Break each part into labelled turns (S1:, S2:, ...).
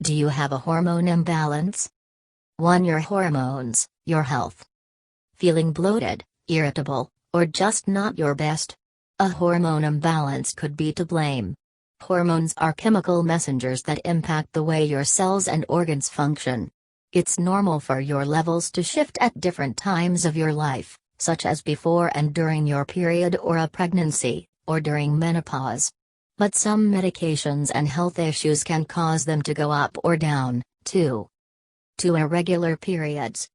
S1: Do you have a hormone imbalance? 1. Your hormones, your health. Feeling bloated, irritable, or just not your best? A hormone imbalance could be to blame. Hormones are chemical messengers that impact the way your cells and organs function. It's normal for your levels to shift at different times of your life, such as before and during your period or a pregnancy, or during menopause. But some medications and health issues can cause them to go up or down, too. 2. Irregular periods.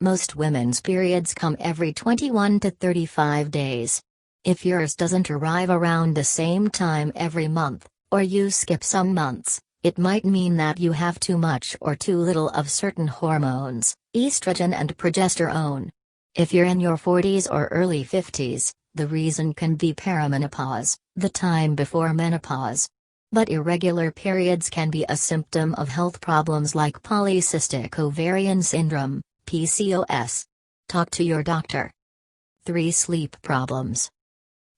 S1: Most women's periods come every 21 to 35 days. If yours doesn't arrive around the same time every month, or you skip some months, it might mean that you have too much or too little of certain hormones, estrogen and progesterone. If you're in your 40s or early 50s, the reason can be perimenopause, the time before menopause. But irregular periods can be a symptom of health problems like polycystic ovarian syndrome, PCOS. Talk to your doctor. 3. Sleep problems.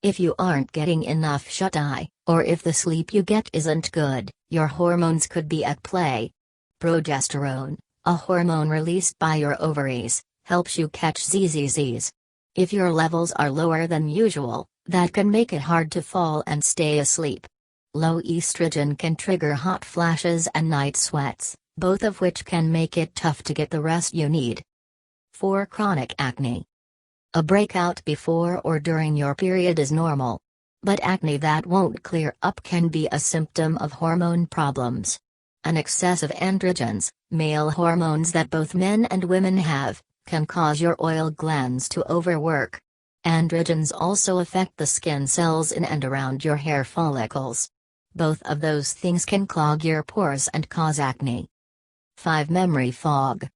S1: If you aren't getting enough shut-eye, or if the sleep you get isn't good, your hormones could be at play. Progesterone, a hormone released by your ovaries, helps you catch ZZZs. If your levels are lower than usual, that can make it hard to fall and stay asleep. Low estrogen can trigger hot flashes and night sweats, both of which can make it tough to get the rest you need. 4. Chronic acne. A breakout before or during your period is normal. But acne that won't clear up can be a symptom of hormone problems. An excess of androgens, male hormones that both men and women have, can cause your oil glands to overwork. Androgens also affect the skin cells in and around your hair follicles. Both of those things can clog your pores and cause acne. 5. Memory fog.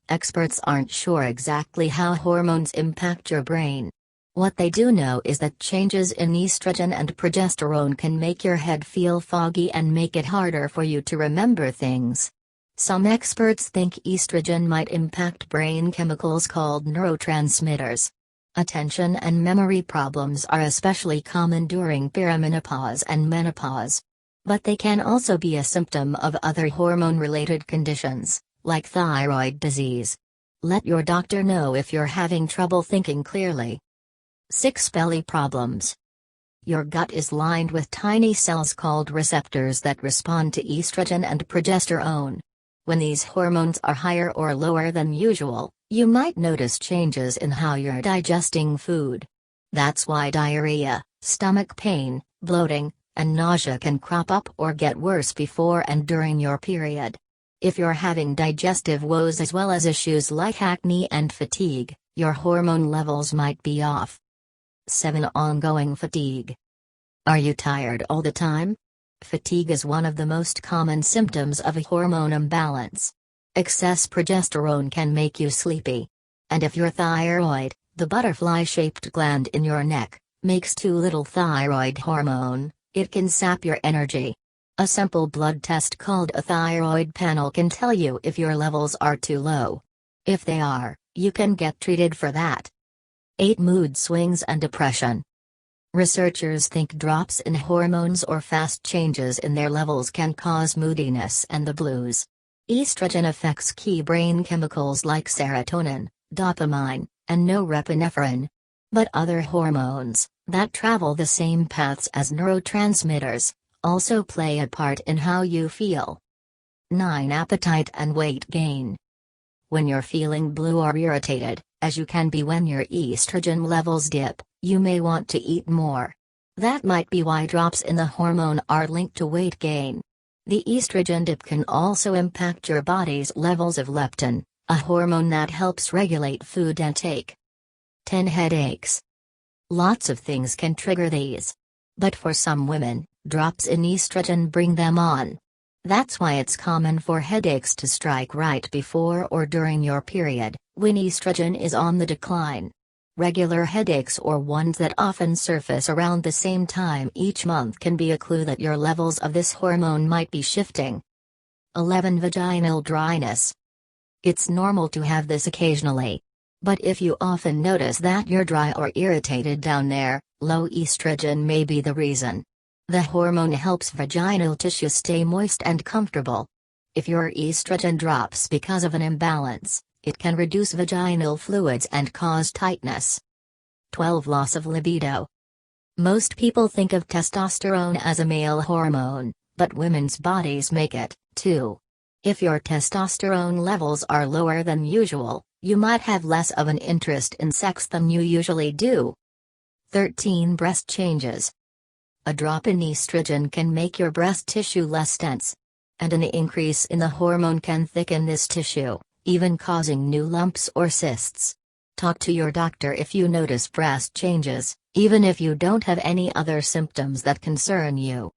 S1: Experts aren't sure exactly how hormones impact your brain. What they do know is that changes in estrogen and progesterone can make your head feel foggy and make it harder for you to remember things. Some experts think estrogen might impact brain chemicals called neurotransmitters. Attention and memory problems are especially common during perimenopause and menopause. But they can also be a symptom of other hormone-related conditions, like thyroid disease. Let your doctor know if you're having trouble thinking clearly. 6. Belly problems. Your gut is lined with tiny cells called receptors that respond to estrogen and progesterone. When these hormones are higher or lower than usual, you might notice changes in how you're digesting food. That's why diarrhea, stomach pain, bloating, and nausea can crop up or get worse before and during your period. If you're having digestive woes as well as issues like acne and fatigue, your hormone levels might be off. 7. Ongoing fatigue. Are you tired all the time? Fatigue is one of the most common symptoms of a hormone imbalance. Excess progesterone can make you sleepy. And if your thyroid, the butterfly-shaped gland in your neck, makes too little thyroid hormone, it can sap your energy. A simple blood test called a thyroid panel can tell you if your levels are too low. If they are, you can get treated for that. 8. Mood swings and depression. Researchers think drops in hormones or fast changes in their levels can cause moodiness and the blues. Estrogen affects key brain chemicals like serotonin, dopamine, and norepinephrine. But other hormones, that travel the same paths as neurotransmitters, also play a part in how you feel. 9. Appetite and weight gain. When you're feeling blue or irritated, as you can be when your estrogen levels dip, you may want to eat more. That might be why drops in the hormone are linked to weight gain. The estrogen dip can also impact your body's levels of leptin, a hormone that helps regulate food intake. 10. Headaches. Lots of things can trigger these. But for some women, drops in estrogen bring them on. That's why it's common for headaches to strike right before or during your period, when estrogen is on the decline. Regular headaches or ones that often surface around the same time each month can be a clue that your levels of this hormone might be shifting. 11. Vaginal dryness. It's normal to have this occasionally. But if you often notice that you're dry or irritated down there, low estrogen may be the reason. The hormone helps vaginal tissue stay moist and comfortable. If your estrogen drops because of an imbalance, it can reduce vaginal fluids and cause tightness. 12. Loss of libido. Most people think of testosterone as a male hormone, but women's bodies make it, too. If your testosterone levels are lower than usual, you might have less of an interest in sex than you usually do. 13. Breast changes. A drop in estrogen can make your breast tissue less dense. And an increase in the hormone can thicken this tissue, even causing new lumps or cysts. Talk to your doctor if you notice breast changes, even if you don't have any other symptoms that concern you.